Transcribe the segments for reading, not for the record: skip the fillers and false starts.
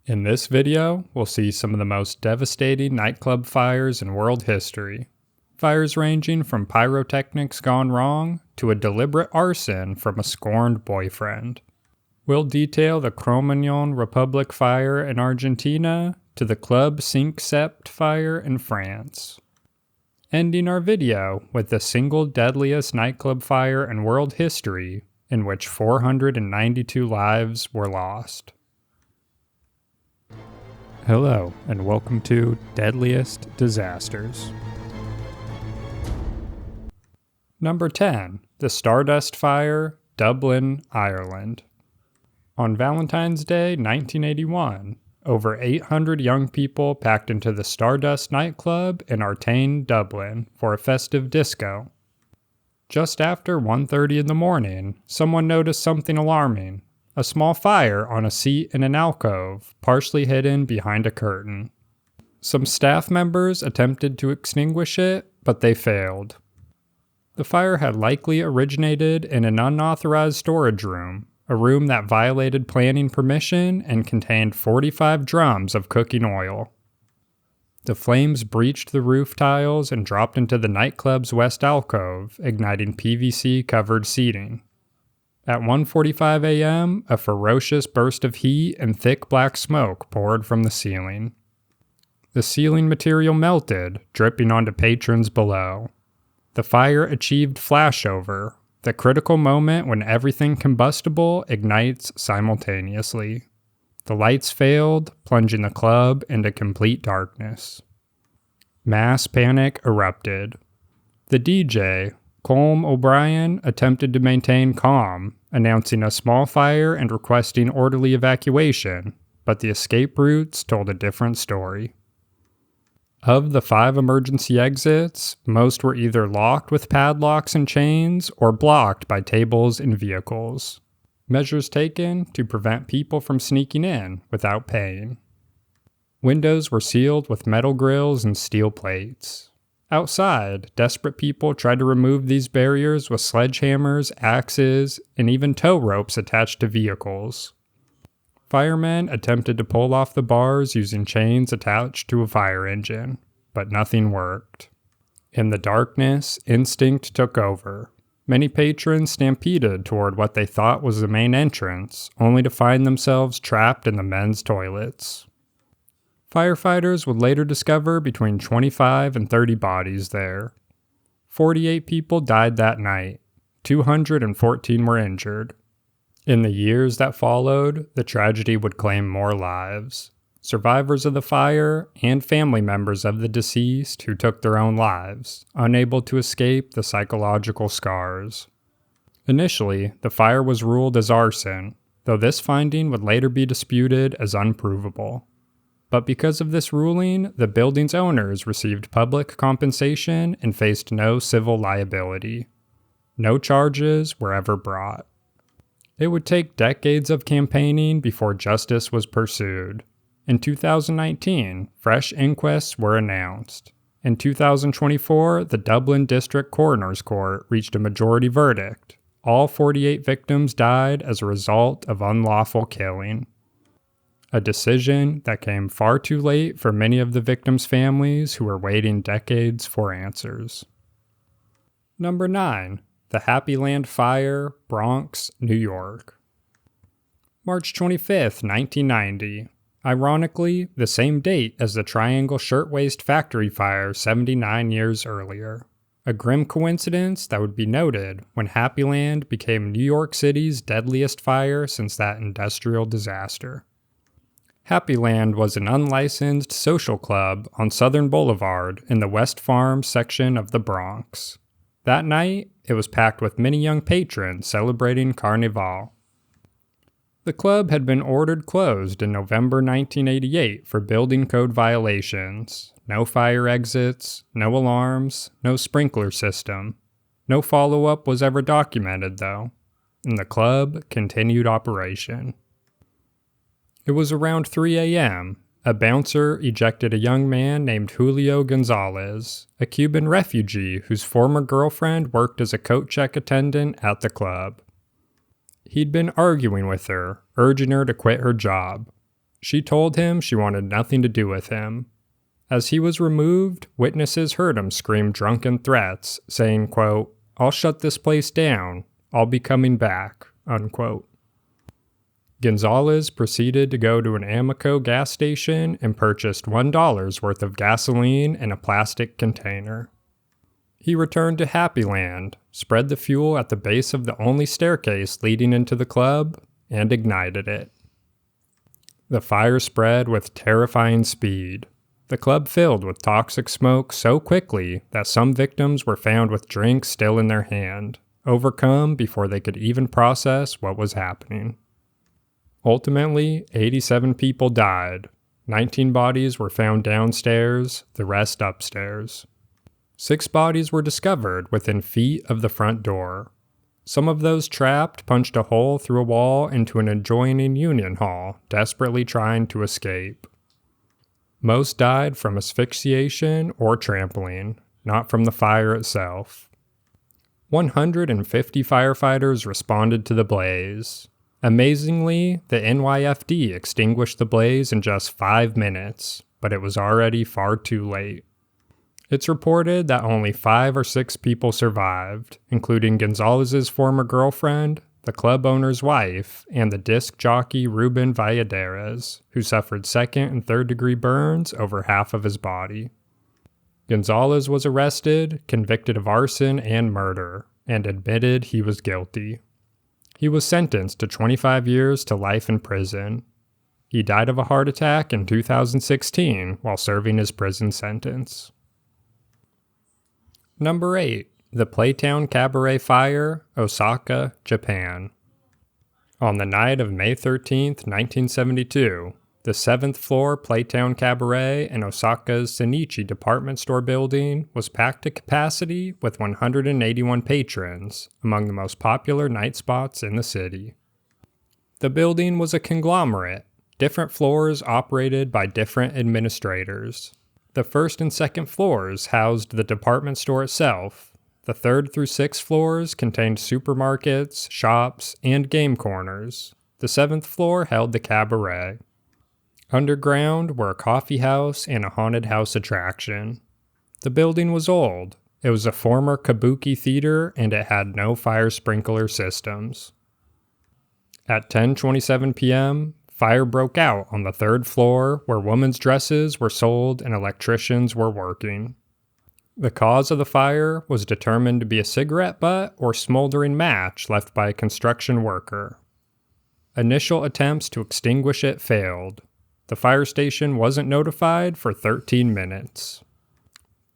In this video, we'll see some of the most devastating nightclub fires in world history. Fires ranging from pyrotechnics gone wrong to a deliberate arson from a scorned boyfriend. We'll detail the Cromañón Republic fire in Argentina to the Club 5 Sept fire in France. Ending our video with the single deadliest nightclub fire in world history, in which 492 lives were lost. Hello, and welcome to Deadliest Disasters. Number 10. The Stardust Fire, Dublin, Ireland. On Valentine's Day, 1981, over 800 young people packed into the Stardust nightclub in Artane, Dublin, for a festive disco. Just after 1:30 in the morning, someone noticed something alarming. A small fire on a seat in an alcove, partially hidden behind a curtain. Some staff members attempted to extinguish it, but they failed. The fire had likely originated in an unauthorized storage room, a room that violated planning permission and contained 45 drums of cooking oil. The flames breached the roof tiles and dropped into the nightclub's west alcove, igniting PVC-covered seating. At 1:45 a.m., a ferocious burst of heat and thick black smoke poured from the ceiling. The ceiling material melted, dripping onto patrons below. The fire achieved flashover, the critical moment when everything combustible ignites simultaneously. The lights failed, plunging the club into complete darkness. Mass panic erupted. The DJ, Colm O'Brien, attempted to maintain calm, announcing a small fire and requesting orderly evacuation, but the escape routes told a different story. Of the 5 emergency exits, most were either locked with padlocks and chains or blocked by tables and vehicles. Measures taken to prevent people from sneaking in without paying. Windows were sealed with metal grills and steel plates. Outside, desperate people tried to remove these barriers with sledgehammers, axes, and even tow ropes attached to vehicles. Firemen attempted to pull off the bars using chains attached to a fire engine, but nothing worked. In the darkness, instinct took over. Many patrons stampeded toward what they thought was the main entrance, only to find themselves trapped in the men's toilets. Firefighters would later discover between 25 and 30 bodies there. 48 people died that night. 214 were injured. In the years that followed, the tragedy would claim more lives. Survivors of the fire and family members of the deceased who took their own lives, unable to escape the psychological scars. Initially, the fire was ruled as arson, though this finding would later be disputed as unprovable. But because of this ruling, the building's owners received public compensation and faced no civil liability. No charges were ever brought. It would take decades of campaigning before justice was pursued. In 2019, fresh inquests were announced. In 2024, the Dublin District Coroner's Court reached a majority verdict. All 48 victims died as a result of unlawful killing. A decision that came far too late for many of the victims' families who were waiting decades for answers. Number 9. The Happy Land Fire, Bronx, New York. March 25, 1990. Ironically, the same date as the Triangle Shirtwaist Factory fire 79 years earlier. A grim coincidence that would be noted when Happy Land became New York City's deadliest fire since that industrial disaster. Happy Land was an unlicensed social club on Southern Boulevard in the West Farm section of the Bronx. That night, it was packed with many young patrons celebrating Carnival. The club had been ordered closed in November 1988 for building code violations. No fire exits, no alarms, no sprinkler system. No follow-up was ever documented, though, and the club continued operation. It was around 3 a.m. A bouncer ejected a young man named Julio Gonzalez, a Cuban refugee whose former girlfriend worked as a coat check attendant at the club. He'd been arguing with her, urging her to quit her job. She told him she wanted nothing to do with him. As he was removed, witnesses heard him scream drunken threats, saying, quote, "I'll shut this place down. I'll be coming back," unquote. Gonzalez proceeded to go to an Amoco gas station and purchased $1 worth of gasoline in a plastic container. He returned to Happy Land, spread the fuel at the base of the only staircase leading into the club, and ignited it. The fire spread with terrifying speed. The club filled with toxic smoke so quickly that some victims were found with drinks still in their hand, overcome before they could even process what was happening. Ultimately, 87 people died. 19 bodies were found downstairs, the rest upstairs. 6 bodies were discovered within feet of the front door. Some of those trapped punched a hole through a wall into an adjoining union hall, desperately trying to escape. Most died from asphyxiation or trampling, not from the fire itself. 150 firefighters responded to the blaze. Amazingly, the NYFD extinguished the blaze in just 5 minutes, but it was already far too late. It's reported that only 5 or 6 people survived, including Gonzalez's former girlfriend, the club owner's wife, and the disc jockey Ruben Valladares, who suffered 2nd and 3rd-degree burns over half of his body. Gonzalez was arrested, convicted of arson and murder, and admitted he was guilty. He was sentenced to 25 years to life in prison. He died of a heart attack in 2016 while serving his prison sentence. Number 8. The Playtown Cabaret Fire, Osaka, Japan. On the night of May 13, 1972, the 7th floor Playtown Cabaret in Osaka's Senichi department store building was packed to capacity with 181 patrons, among the most popular night spots in the city. The building was a conglomerate, different floors operated by different administrators. The 1st and 2nd floors housed the department store itself. The 3rd through 6th floors contained supermarkets, shops, and game corners. The 7th floor held the cabaret. Underground were a coffee house and a haunted house attraction. The building was old. It was a former kabuki theater and it had no fire sprinkler systems. At 10:27 p.m., fire broke out on the 3rd floor where women's dresses were sold and electricians were working. The cause of the fire was determined to be a cigarette butt or smoldering match left by a construction worker. Initial attempts to extinguish it failed. The fire station wasn't notified for 13 minutes.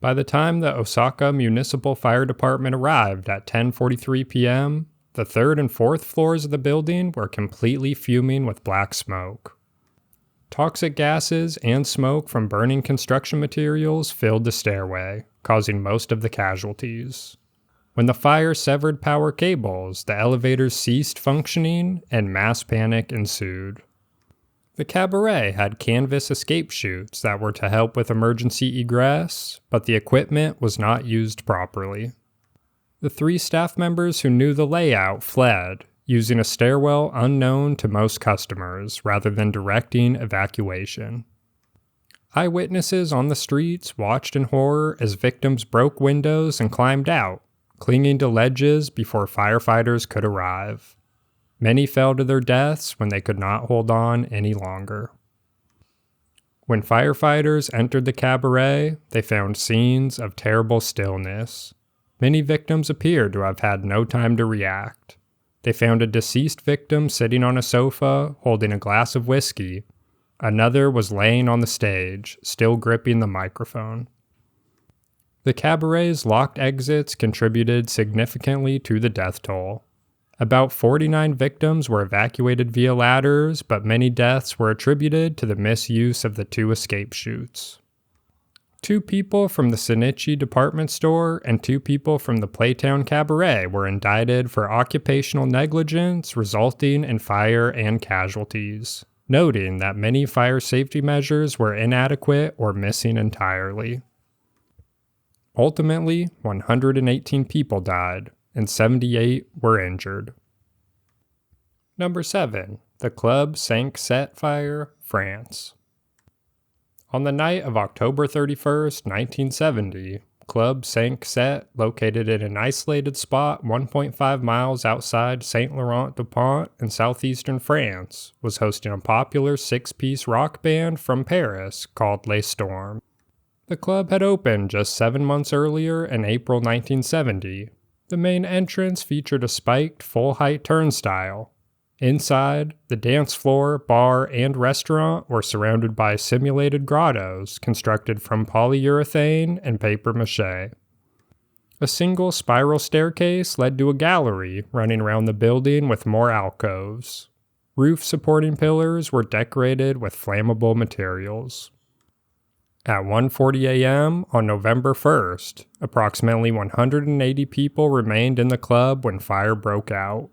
By the time the Osaka Municipal Fire Department arrived at 10:43 p.m., the 3rd and 4th floors of the building were completely fuming with black smoke. Toxic gases and smoke from burning construction materials filled the stairway, causing most of the casualties. When the fire severed power cables, the elevators ceased functioning and mass panic ensued. The cabaret had canvas escape chutes that were to help with emergency egress, but the equipment was not used properly. The 3 staff members who knew the layout fled, using a stairwell unknown to most customers rather than directing evacuation. Eyewitnesses on the streets watched in horror as victims broke windows and climbed out, clinging to ledges before firefighters could arrive. Many fell to their deaths when they could not hold on any longer. When firefighters entered the cabaret, they found scenes of terrible stillness. Many victims appeared to have had no time to react. They found a deceased victim sitting on a sofa, holding a glass of whiskey. Another was laying on the stage, still gripping the microphone. The cabaret's locked exits contributed significantly to the death toll. About 49 victims were evacuated via ladders, but many deaths were attributed to the misuse of the 2 escape chutes. 2 people from the Senichi department store and 2 people from the Playtown Cabaret were indicted for occupational negligence resulting in fire and casualties, noting that many fire safety measures were inadequate or missing entirely. Ultimately, 118 people died, and 78 were injured. Number 7. The Club 5 Fire, France. On the night of October 31st, 1970, Club 5, located in an isolated spot 1.5 miles outside Saint-Laurent-du-Pont in southeastern France, was hosting a popular 6-piece rock band from Paris called Les Storms. The club had opened just 7 months earlier in April 1970. The main entrance featured a spiked, full-height turnstile. Inside, the dance floor, bar, and restaurant were surrounded by simulated grottos constructed from polyurethane and papier-mâché. A single spiral staircase led to a gallery running around the building with more alcoves. Roof-supporting pillars were decorated with flammable materials. At 1:40 a.m. on November 1st, approximately 180 people remained in the club when fire broke out.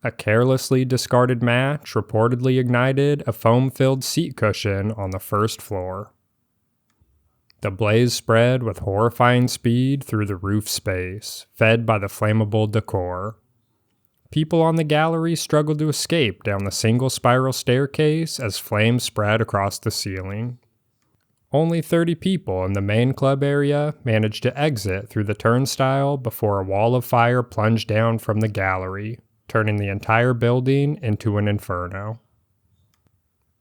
A carelessly discarded match reportedly ignited a foam-filled seat cushion on the first floor. The blaze spread with horrifying speed through the roof space, fed by the flammable decor. People on the gallery struggled to escape down the single spiral staircase as flames spread across the ceiling. Only 30 people in the main club area managed to exit through the turnstile before a wall of fire plunged down from the gallery, turning the entire building into an inferno.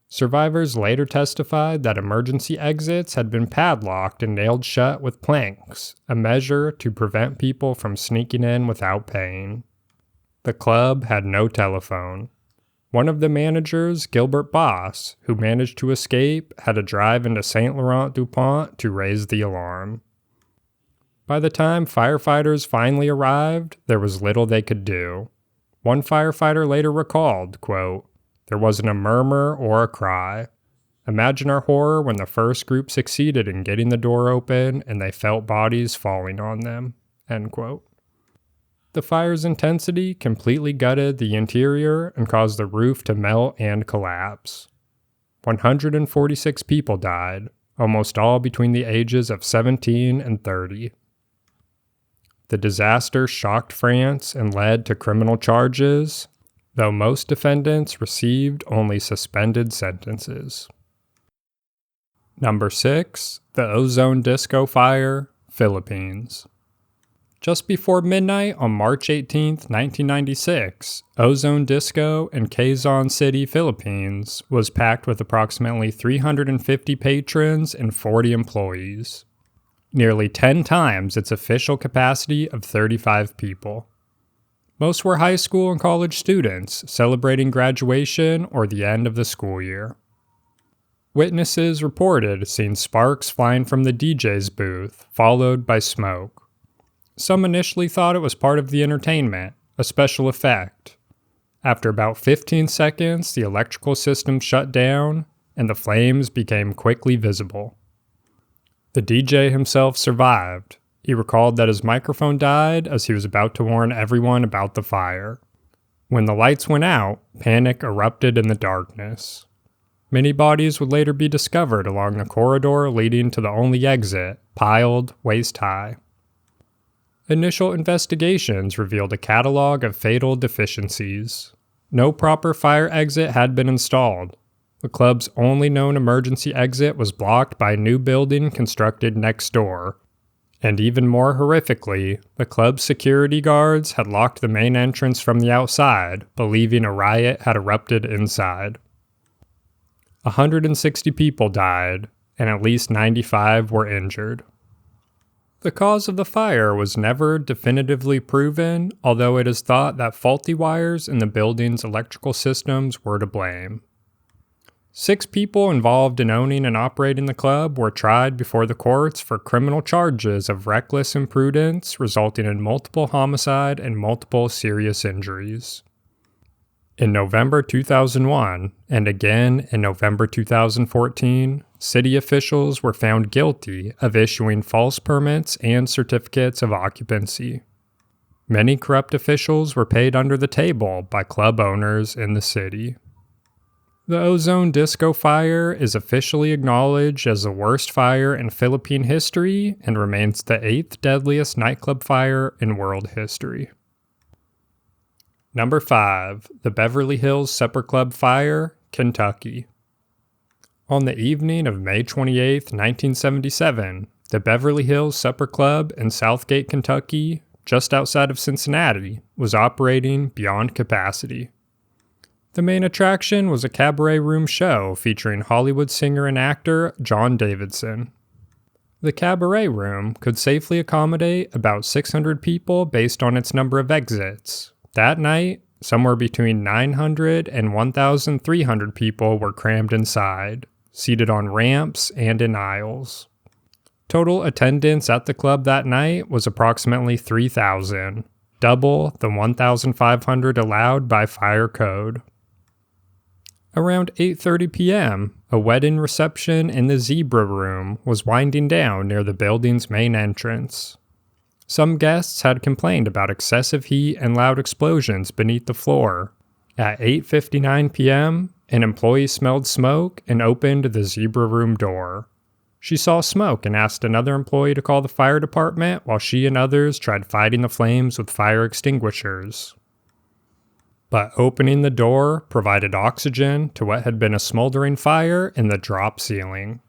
Survivors later testified that emergency exits had been padlocked and nailed shut with planks, a measure to prevent people from sneaking in without paying. The club had no telephone. One of the managers, Gilbert Boss, who managed to escape, had to drive into Saint-Laurent-du-Pont to raise the alarm. By the time firefighters finally arrived, there was little they could do. One firefighter later recalled, quote, "There wasn't a murmur or a cry. Imagine our horror when the first group succeeded in getting the door open and they felt bodies falling on them," end quote. The fire's intensity completely gutted the interior and caused the roof to melt and collapse. 146 people died, almost all between the ages of 17 and 30. The disaster shocked France and led to criminal charges, though most defendants received only suspended sentences. Number 6. The Ozone Disco Fire, Philippines. Just before midnight on March 18, 1996, Ozone Disco in Quezon City, Philippines, was packed with approximately 350 patrons and 40 employees, nearly 10 times its official capacity of 35 people. Most were high school and college students celebrating graduation or the end of the school year. Witnesses reported seeing sparks flying from the DJ's booth, followed by smoke. Some initially thought it was part of the entertainment, a special effect. After about 15 seconds, the electrical system shut down, and the flames became quickly visible. The DJ himself survived. He recalled that his microphone died as he was about to warn everyone about the fire. When the lights went out, panic erupted in the darkness. Many bodies would later be discovered along the corridor leading to the only exit, piled waist-high. Initial investigations revealed a catalog of fatal deficiencies. No proper fire exit had been installed. The club's only known emergency exit was blocked by a new building constructed next door. And even more horrifically, the club's security guards had locked the main entrance from the outside, believing a riot had erupted inside. 160 people died, and at least 95 were injured. The cause of the fire was never definitively proven, although it is thought that faulty wires in the building's electrical systems were to blame. 6 people involved in owning and operating the club were tried before the courts for criminal charges of reckless imprudence, resulting in multiple homicide and multiple serious injuries. In November 2001, and again in November 2014, city officials were found guilty of issuing false permits and certificates of occupancy. Many corrupt officials were paid under the table by club owners in the city. The Ozone Disco fire is officially acknowledged as the worst fire in Philippine history and remains the 8th deadliest nightclub fire in world history. Number 5. The Beverly Hills Supper Club Fire, Kentucky. On the evening of May 28, 1977, the Beverly Hills Supper Club in Southgate, Kentucky, just outside of Cincinnati, was operating beyond capacity. The main attraction was a cabaret room show featuring Hollywood singer and actor John Davidson. The cabaret room could safely accommodate about 600 people based on its number of exits. That night, somewhere between 900 and 1,300 people were crammed inside, seated on ramps and in aisles. Total attendance at the club that night was approximately 3,000, double the 1,500 allowed by fire code. Around 8:30 p.m., a wedding reception in the Zebra Room was winding down near the building's main entrance. Some guests had complained about excessive heat and loud explosions beneath the floor. At 8:59 p.m., an employee smelled smoke and opened the Zebra Room door. She saw smoke and asked another employee to call the fire department while she and others tried fighting the flames with fire extinguishers. But opening the door provided oxygen to what had been a smoldering fire in the drop ceiling.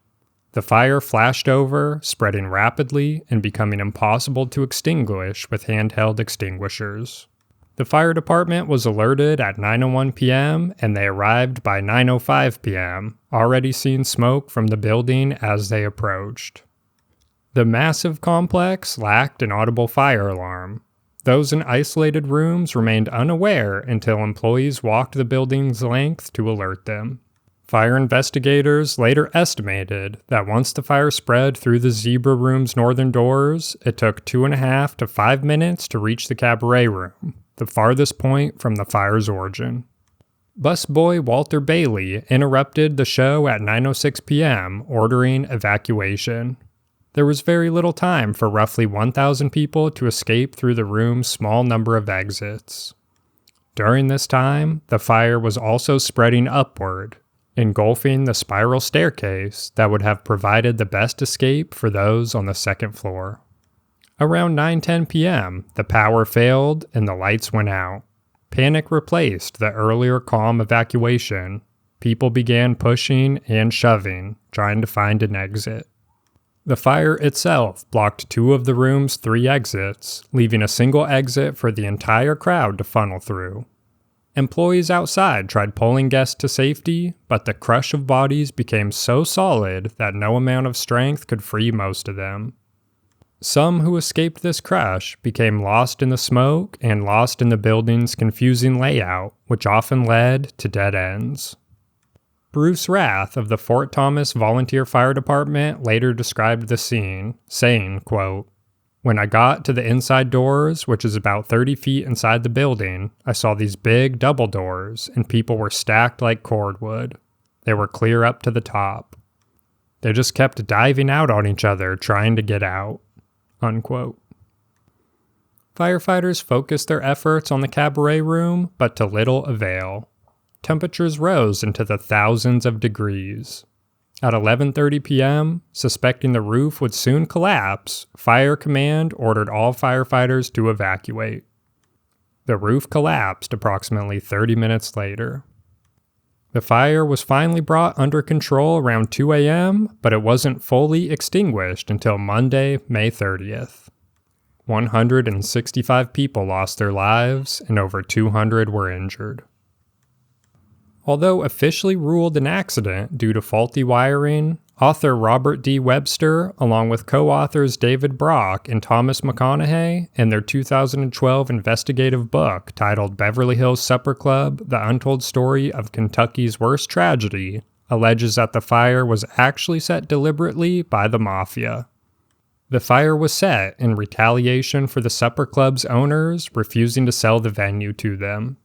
The fire flashed over, spreading rapidly and becoming impossible to extinguish with handheld extinguishers. The fire department was alerted at 9:01 p.m. and they arrived by 9:05 p.m., already seeing smoke from the building as they approached. The massive complex lacked an audible fire alarm. Those in isolated rooms remained unaware until employees walked the building's length to alert them. Fire investigators later estimated that once the fire spread through the Zebra Room's northern doors, it took 2.5 to 5 minutes to reach the cabaret room, the farthest point from the fire's origin. Busboy Walter Bailey interrupted the show at 9:06 p.m., ordering evacuation. There was very little time for roughly 1,000 people to escape through the room's small number of exits. During this time, the fire was also spreading upward, engulfing the spiral staircase that would have provided the best escape for those on the second floor. Around 9:10 p.m., the power failed and the lights went out. Panic replaced the earlier calm evacuation. People began pushing and shoving, trying to find an exit. The fire itself blocked 2 of the room's 3 exits, leaving a single exit for the entire crowd to funnel through. Employees outside tried pulling guests to safety, but the crush of bodies became so solid that no amount of strength could free most of them. Some who escaped this crush became lost in the smoke and lost in the building's confusing layout, which often led to dead ends. Bruce Rath of the Fort Thomas Volunteer Fire Department later described the scene, saying, quote, "When I got to the inside doors, which is about 30 feet inside the building, I saw these big double doors, and people were stacked like cordwood. They were clear up to the top. They just kept diving out on each other trying to get out." Unquote. Firefighters focused their efforts on the cabaret room, but to little avail. Temperatures rose into the thousands of degrees. At 11:30 p.m., suspecting the roof would soon collapse, Fire Command ordered all firefighters to evacuate. The roof collapsed approximately 30 minutes later. The fire was finally brought under control around 2 a.m., but it wasn't fully extinguished until Monday, May 30th. 165 people lost their lives, and over 200 were injured. Although officially ruled an accident due to faulty wiring, author Robert D. Webster, along with co-authors David Brock and Thomas McConaughey, in their 2012 investigative book titled Beverly Hills Supper Club, The Untold Story of Kentucky's Worst Tragedy, alleges that the fire was actually set deliberately by the mafia. The fire was set in retaliation for the supper club's owners refusing to sell the venue to them.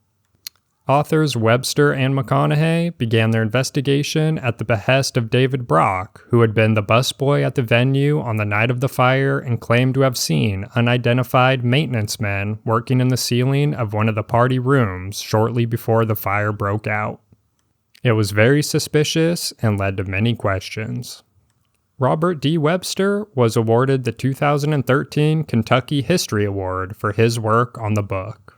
Authors Webster and McConaughey began their investigation at the behest of David Brock, who had been the busboy at the venue on the night of the fire and claimed to have seen unidentified maintenance men working in the ceiling of one of the party rooms shortly before the fire broke out. It was very suspicious and led to many questions. Robert D. Webster was awarded the 2013 Kentucky History Award for his work on the book.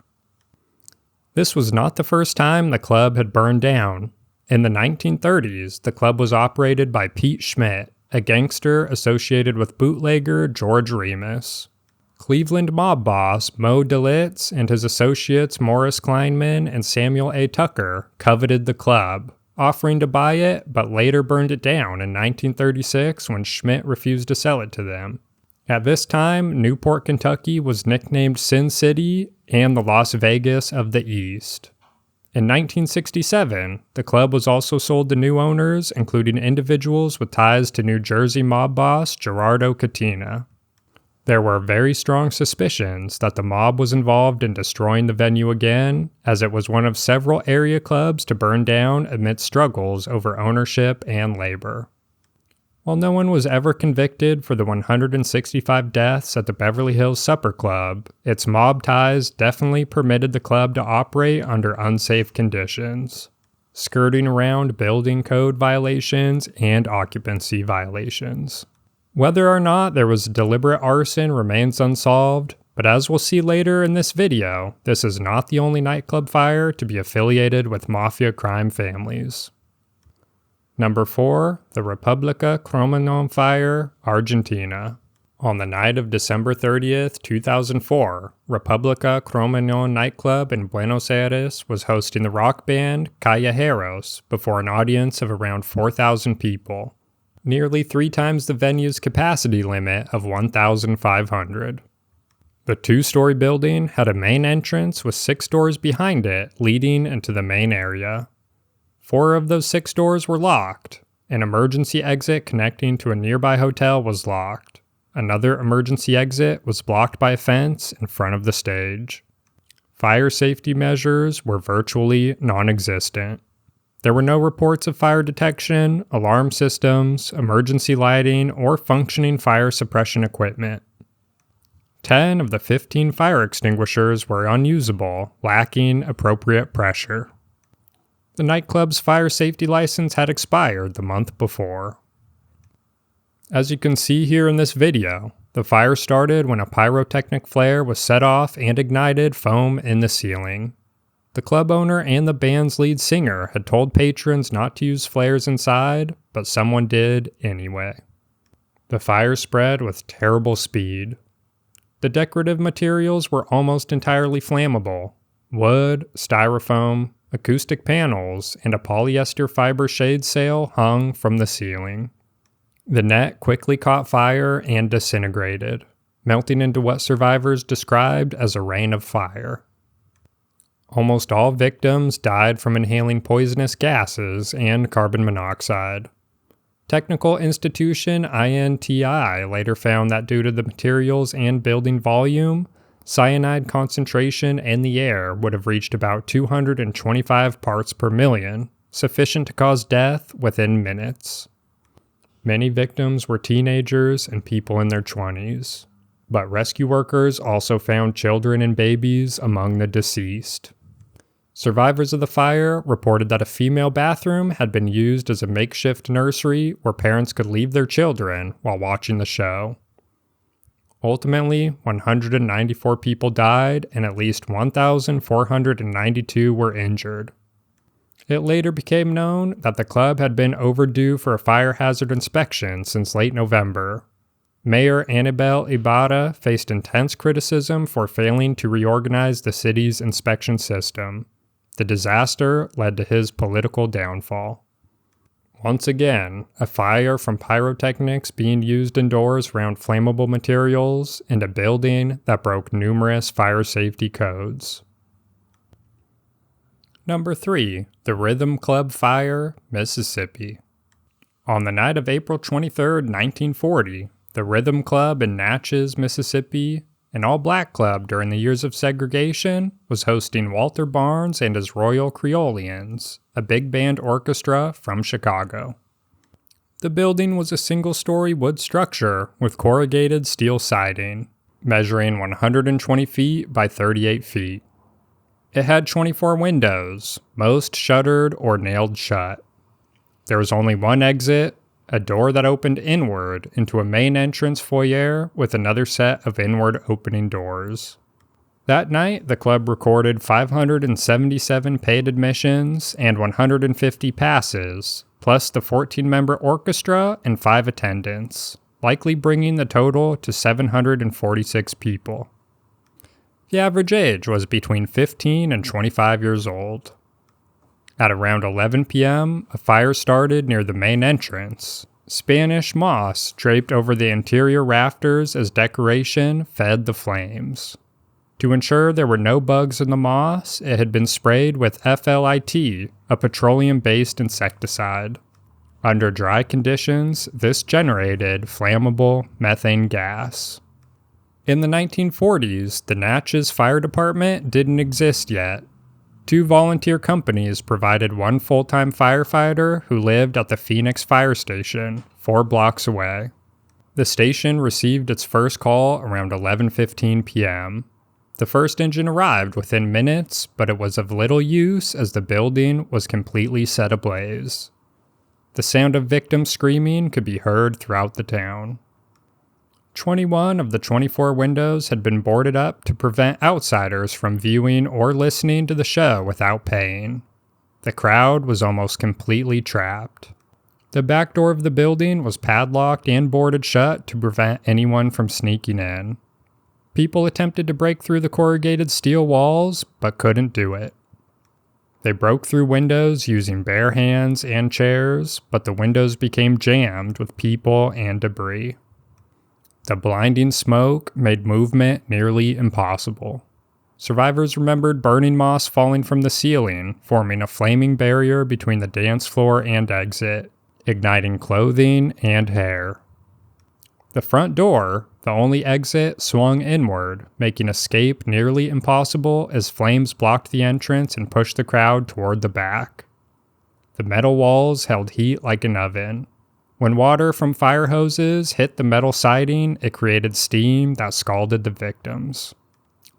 This was not the first time the club had burned down. In the 1930s, the club was operated by Pete Schmidt, a gangster associated with bootlegger George Remus. Cleveland mob boss Mo Dalitz and his associates Morris Kleinman and Samuel A. Tucker coveted the club, offering to buy it, but later burned it down in 1936 when Schmidt refused to sell it to them. At this time, Newport, Kentucky was nicknamed Sin City and the Las Vegas of the East. In 1967, the club was also sold to new owners, including individuals with ties to New Jersey mob boss Gerardo Katina. There were very strong suspicions that the mob was involved in destroying the venue again, as it was one of several area clubs to burn down amid struggles over ownership and labor. While no one was ever convicted for the 165 deaths at the Beverly Hills Supper Club, its mob ties definitely permitted the club to operate under unsafe conditions, skirting around building code violations and occupancy violations. Whether or not there was deliberate arson remains unsolved, but as we'll see later in this video, this is not the only nightclub fire to be affiliated with mafia crime families. Number 4, the República Cromañón fire, Argentina. On the night of December 30th, 2004, República Cromañón nightclub in Buenos Aires was hosting the rock band Callejeros before an audience of around 4,000 people, nearly 3 times the venue's capacity limit of 1,500. The 2-story building had a main entrance with 6 doors behind it leading into the main area. 4 of those 6 doors were locked. An emergency exit connecting to a nearby hotel was locked. Another emergency exit was blocked by a fence in front of the stage. Fire safety measures were virtually non-existent. There were no reports of fire detection, alarm systems, emergency lighting, or functioning fire suppression equipment. 10 of the 15 fire extinguishers were unusable, lacking appropriate pressure. The nightclub's fire safety license had expired the month before. As you can see here in this video, the fire started when a pyrotechnic flare was set off and ignited foam in the ceiling. The club owner and the band's lead singer had told patrons not to use flares inside, but someone did anyway. The fire spread with terrible speed. The decorative materials were almost entirely flammable: wood, styrofoam, acoustic panels, and a polyester fiber shade sail hung from the ceiling. The net quickly caught fire and disintegrated, melting into what survivors described as a rain of fire. Almost all victims died from inhaling poisonous gases and carbon monoxide. Technical institution INTI later found that due to the materials and building volume, cyanide concentration in the air would have reached about 225 parts per million, sufficient to cause death within minutes. Many victims were teenagers and people in their 20s, but rescue workers also found children and babies among the deceased. Survivors of the fire reported that a female bathroom had been used as a makeshift nursery where parents could leave their children while watching the show. Ultimately, 194 people died and at least 1,492 were injured. It later became known that the club had been overdue for a fire hazard inspection since late November. Mayor Anibal Ibarra faced intense criticism for failing to reorganize the city's inspection system. The disaster led to his political downfall. Once again, a fire from pyrotechnics being used indoors around flammable materials and a building that broke numerous fire safety codes. Number 3, the Rhythm Club Fire, Mississippi. On the night of April 23, 1940, the Rhythm Club in Natchez, Mississippi, an all-black club during the years of segregation, was hosting Walter Barnes and his Royal Creoleans, a big band orchestra from Chicago. The building was a single-story wood structure with corrugated steel siding, measuring 120 feet by 38 feet. It had 24 windows, most shuttered or nailed shut. There was only one exit, a door that opened inward into a main entrance foyer with another set of inward opening doors. That night, the club recorded 577 paid admissions and 150 passes, plus the 14-member orchestra and 5 attendants, likely bringing the total to 746 people. The average age was between 15 and 25 years old. At around 11 p.m., a fire started near the main entrance. Spanish moss draped over the interior rafters as decoration fed the flames. To ensure there were no bugs in the moss, it had been sprayed with FLIT, a petroleum-based insecticide. Under dry conditions, this generated flammable methane gas. In the 1940s, the Natchez Fire Department didn't exist yet. 2 volunteer companies provided 1 full-time firefighter who lived at the Phoenix Fire Station, 4 blocks away. The station received its first call around 11:15 p.m. The first engine arrived within minutes, but it was of little use as the building was completely set ablaze. The sound of victims screaming could be heard throughout the town. 21 of the 24 windows had been boarded up to prevent outsiders from viewing or listening to the show without paying. The crowd was almost completely trapped. The back door of the building was padlocked and boarded shut to prevent anyone from sneaking in. People attempted to break through the corrugated steel walls, but couldn't do it. They broke through windows using bare hands and chairs, but the windows became jammed with people and debris. The blinding smoke made movement nearly impossible. Survivors remembered burning moss falling from the ceiling, forming a flaming barrier between the dance floor and exit, igniting clothing and hair. The front door, the only exit, swung inward, making escape nearly impossible as flames blocked the entrance and pushed the crowd toward the back. The metal walls held heat like an oven. When water from fire hoses hit the metal siding, it created steam that scalded the victims.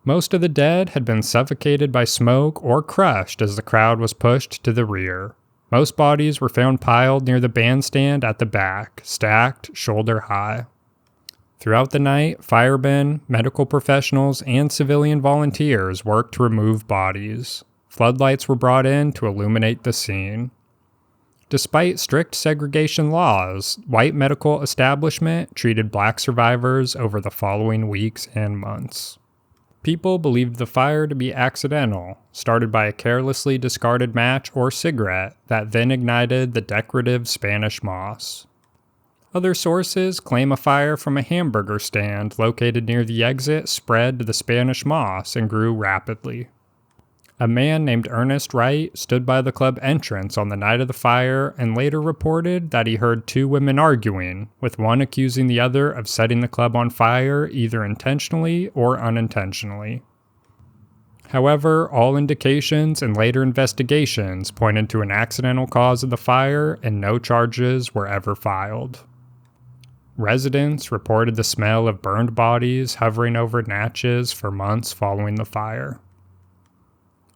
Most of the dead had been suffocated by smoke or crushed as the crowd was pushed to the rear. Most bodies were found piled near the bandstand at the back, stacked shoulder high. Throughout the night, firemen, medical professionals, and civilian volunteers worked to remove bodies. Floodlights were brought in to illuminate the scene. Despite strict segregation laws, white medical establishment treated black survivors over the following weeks and months. People believed the fire to be accidental, started by a carelessly discarded match or cigarette that then ignited the decorative Spanish moss. Other sources claim a fire from a hamburger stand located near the exit spread to the Spanish moss and grew rapidly. A man named Ernest Wright stood by the club entrance on the night of the fire and later reported that he heard 2 women arguing, with one accusing the other of setting the club on fire either intentionally or unintentionally. However, all indications and later investigations pointed to an accidental cause of the fire and no charges were ever filed. Residents reported the smell of burned bodies hovering over Natchez for months following the fire.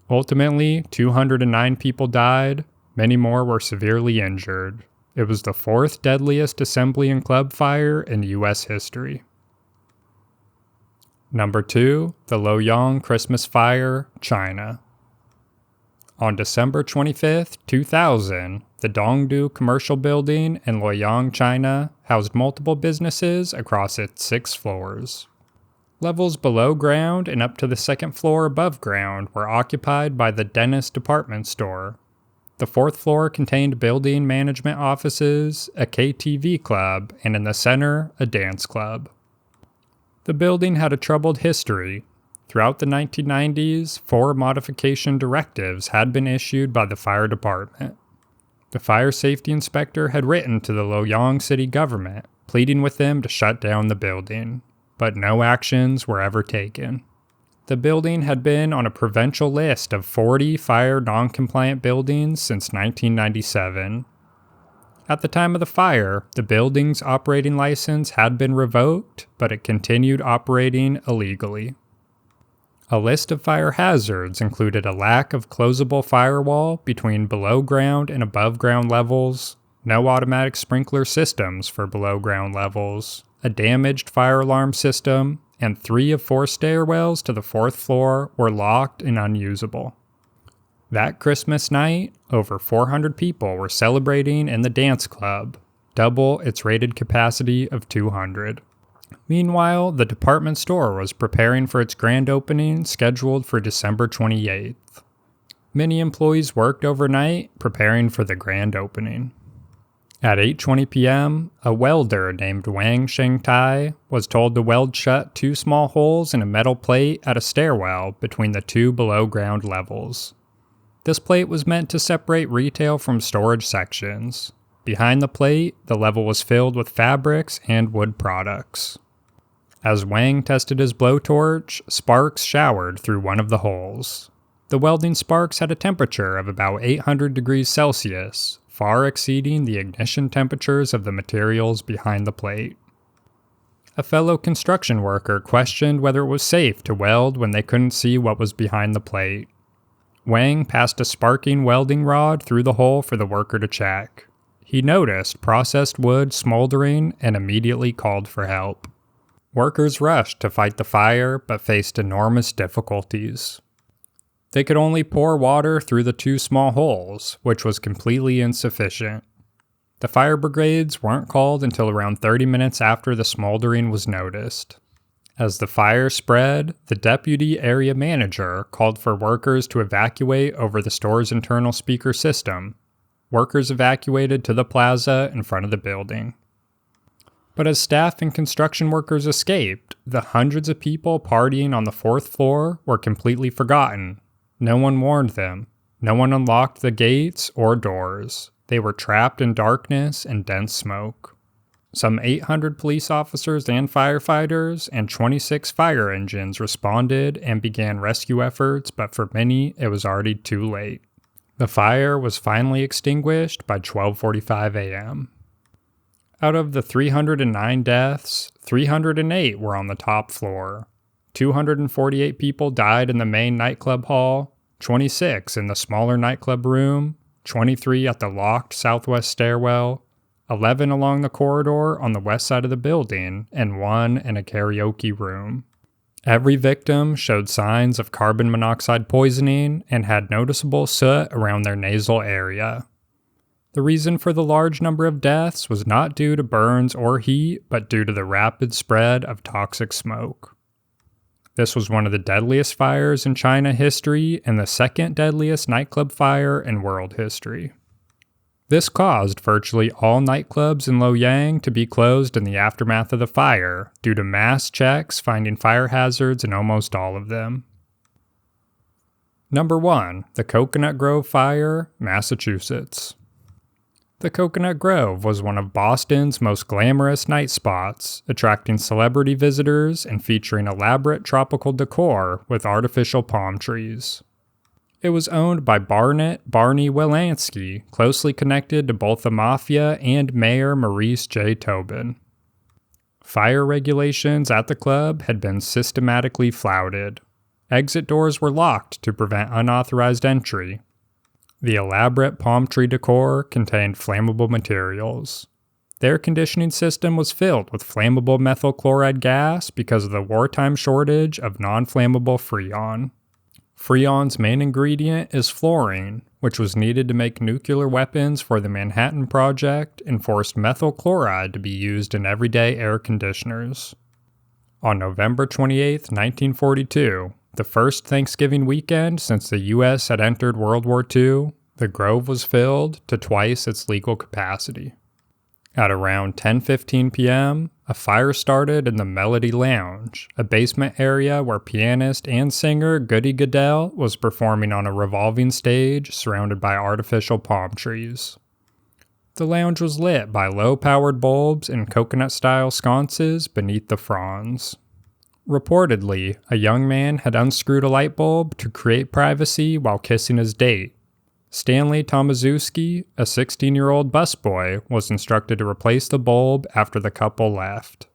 Ultimately, 209 people died, many more were severely injured. It was the 4th deadliest assembly and club fire in U.S. history. Number 2, the Luoyang Christmas Fire, China. On December 25, 2000, the Dongdu Commercial Building in Luoyang, China, housed multiple businesses across its 6 floors. Levels below ground and up to the 2nd floor above ground were occupied by the Dentist Department Store. The 4th floor contained building management offices, a KTV club, and in the center, a dance club. The building had a troubled history. Throughout the 1990s, 4 modification directives had been issued by the fire department. The fire safety inspector had written to the Luoyang city government, pleading with them to shut down the building, but no actions were ever taken. The building had been on a provincial list of 40 fire non-compliant buildings since 1997. At the time of the fire, the building's operating license had been revoked, but it continued operating illegally. A list of fire hazards included a lack of closable firewall between below ground and above ground levels, no automatic sprinkler systems for below ground levels, a damaged fire alarm system, and 3 of 4 stairwells to the 4th floor were locked and unusable. That Christmas night, over 400 people were celebrating in the dance club, double its rated capacity of 200. Meanwhile, the department store was preparing for its grand opening scheduled for December 28th. Many employees worked overnight preparing for the grand opening. At 8:20 p.m., a welder named Wang Shengtai was told to weld shut 2 small holes in a metal plate at a stairwell between the 2 below-ground levels. This plate was meant to separate retail from storage sections. Behind the plate, the level was filled with fabrics and wood products. As Wang tested his blowtorch, sparks showered through one of the holes. The welding sparks had a temperature of about 800 degrees Celsius, far exceeding the ignition temperatures of the materials behind the plate. A fellow construction worker questioned whether it was safe to weld when they couldn't see what was behind the plate. Wang passed a sparking welding rod through the hole for the worker to check. He noticed processed wood smoldering and immediately called for help. Workers rushed to fight the fire but faced enormous difficulties. They could only pour water through the 2 small holes, which was completely insufficient. The fire brigades weren't called until around 30 minutes after the smoldering was noticed. As the fire spread, the deputy area manager called for workers to evacuate over the store's internal speaker system. Workers evacuated to the plaza in front of the building. But as staff and construction workers escaped, the hundreds of people partying on the 4th floor were completely forgotten. No one warned them. No one unlocked the gates or doors. They were trapped in darkness and dense smoke. Some 800 police officers and firefighters and 26 fire engines responded and began rescue efforts, but for many, it was already too late. The fire was finally extinguished by 12:45 a.m. Out of the 309 deaths, 308 were on the top floor. 248 people died in the main nightclub hall, 26 in the smaller nightclub room, 23 at the locked southwest stairwell, 11 along the corridor on the west side of the building, and 1 in a karaoke room. Every victim showed signs of carbon monoxide poisoning and had noticeable soot around their nasal area. The reason for the large number of deaths was not due to burns or heat, but due to the rapid spread of toxic smoke. This was one of the deadliest fires in China history and the 2nd deadliest nightclub fire in world history. This caused virtually all nightclubs in Luoyang to be closed in the aftermath of the fire due to mass checks finding fire hazards in almost all of them. Number 1. The Cocoanut Grove Fire, Massachusetts. The Cocoanut Grove was one of Boston's most glamorous night spots, attracting celebrity visitors and featuring elaborate tropical decor with artificial palm trees. It was owned by Barney Wilansky, closely connected to both the Mafia and Mayor Maurice J. Tobin. Fire regulations at the club had been systematically flouted. Exit doors were locked to prevent unauthorized entry. The elaborate palm tree decor contained flammable materials. The air conditioning system was filled with flammable methyl chloride gas because of the wartime shortage of non-flammable Freon. Freon's main ingredient is fluorine, which was needed to make nuclear weapons for the Manhattan Project and forced methyl chloride to be used in everyday air conditioners. On November 28, 1942, the first Thanksgiving weekend since the U.S. had entered World War II, the Grove was filled to twice its legal capacity. At around 10:15 p.m., a fire started in the Melody Lounge, a basement area where pianist and singer Goody Goodell was performing on a revolving stage surrounded by artificial palm trees. The lounge was lit by low-powered bulbs and coconut-style sconces beneath the fronds. Reportedly, a young man had unscrewed a light bulb to create privacy while kissing his date. Stanley Tomaszewski, a 16-year-old busboy, was instructed to replace the bulb after the couple left.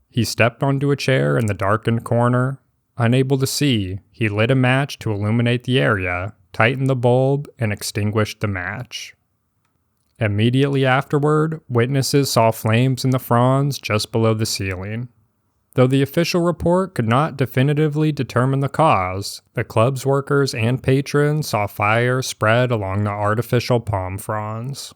He stepped onto a chair in the darkened corner. Unable to see, he lit a match to illuminate the area, tightened the bulb, and extinguished the match. Immediately afterward, witnesses saw flames in the fronds just below the ceiling. Though the official report could not definitively determine the cause, the club's workers and patrons saw fire spread along the artificial palm fronds.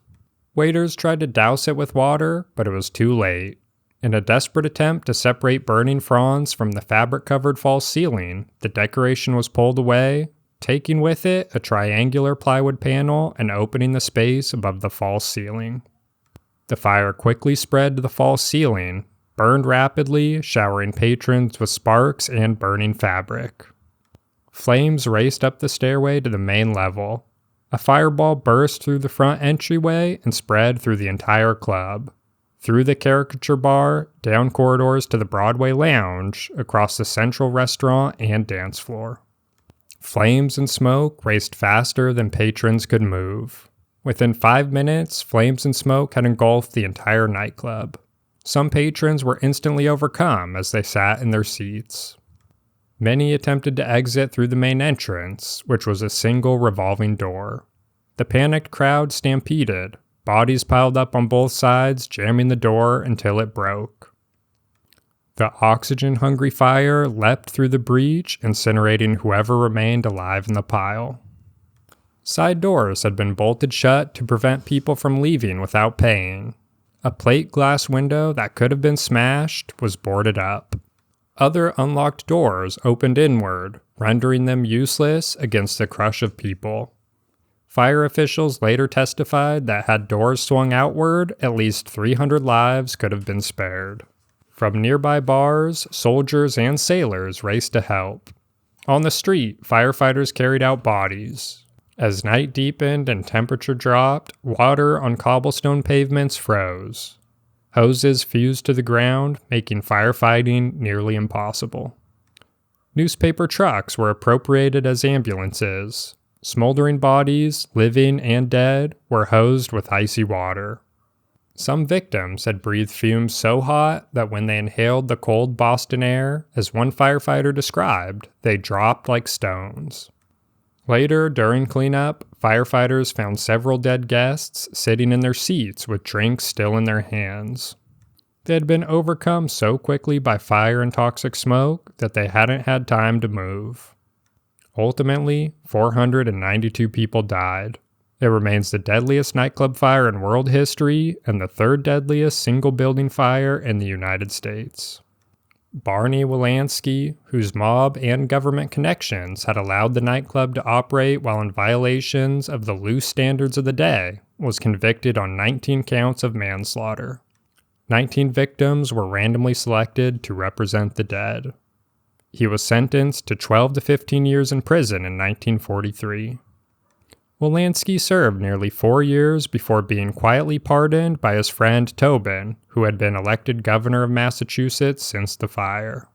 Waiters tried to douse it with water, but it was too late. In a desperate attempt to separate burning fronds from the fabric-covered false ceiling, the decoration was pulled away, taking with it a triangular plywood panel and opening the space above the false ceiling. The fire quickly spread to the false ceiling, burned rapidly, showering patrons with sparks and burning fabric. Flames raced up the stairway to the main level. A fireball burst through the front entryway and spread through the entire club, through the caricature bar, down corridors to the Broadway lounge, across the central restaurant and dance floor. Flames and smoke raced faster than patrons could move. Within 5 minutes, flames and smoke had engulfed the entire nightclub. Some patrons were instantly overcome as they sat in their seats. Many attempted to exit through the main entrance, which was a single revolving door. The panicked crowd stampeded, bodies piled up on both sides, jamming the door until it broke. The oxygen-hungry fire leapt through the breach, incinerating whoever remained alive in the pile. Side doors had been bolted shut to prevent people from leaving without paying. A plate glass window that could have been smashed was boarded up. Other unlocked doors opened inward, rendering them useless against the crush of people. Fire officials later testified that had doors swung outward, at least 300 lives could have been spared. From nearby bars, soldiers and sailors raced to help. On the street, firefighters carried out bodies. As night deepened and temperature dropped, water on cobblestone pavements froze. Hoses fused to the ground, making firefighting nearly impossible. Newspaper trucks were appropriated as ambulances. Smoldering bodies, living and dead, were hosed with icy water. Some victims had breathed fumes so hot that when they inhaled the cold Boston air, as one firefighter described, they dropped like stones. Later, during cleanup, firefighters found several dead guests sitting in their seats with drinks still in their hands. They had been overcome so quickly by fire and toxic smoke that they hadn't had time to move. Ultimately, 492 people died. It remains the deadliest nightclub fire in world history and the third deadliest single building fire in the United States. Barney Wilansky, whose mob and government connections had allowed the nightclub to operate while in violations of the loose standards of the day, was convicted on 19 counts of manslaughter. 19 victims were randomly selected to represent the dead. He was sentenced to 12 to 15 years in prison in 1943. Wilansky served nearly 4 years before being quietly pardoned by his friend Tobin, who had been elected governor of Massachusetts since the fire.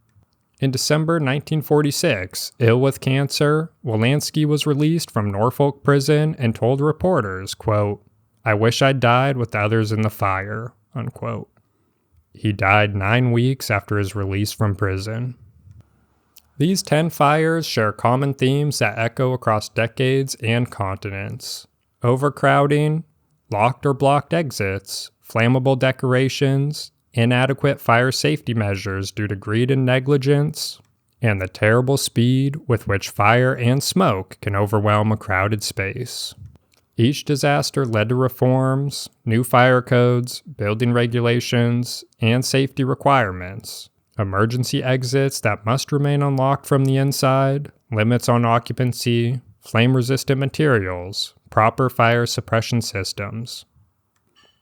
In December 1946, ill with cancer, Wilansky was released from Norfolk prison and told reporters, quote, "I wish I'd died with the others in the fire," unquote. He died 9 weeks after his release from prison. These 10 fires share common themes that echo across decades and continents. Overcrowding, locked or blocked exits, flammable decorations, inadequate fire safety measures due to greed and negligence, and the terrible speed with which fire and smoke can overwhelm a crowded space. Each disaster led to reforms, new fire codes, building regulations, and safety requirements. Emergency exits that must remain unlocked from the inside, limits on occupancy, flame-resistant materials, proper fire suppression systems.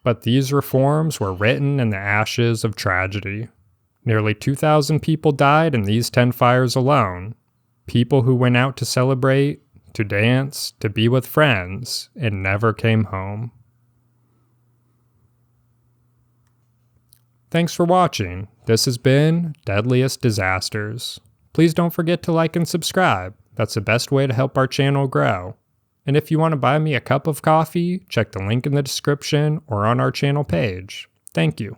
But these reforms were written in the ashes of tragedy. Nearly 2,000 people died in these 10 fires alone. People who went out to celebrate, to dance, to be with friends, and never came home. Thanks for watching. This has been Deadliest Disasters. Please don't forget to like and subscribe. That's the best way to help our channel grow. And if you want to buy me a cup of coffee, check the link in the description or on our channel page. Thank you.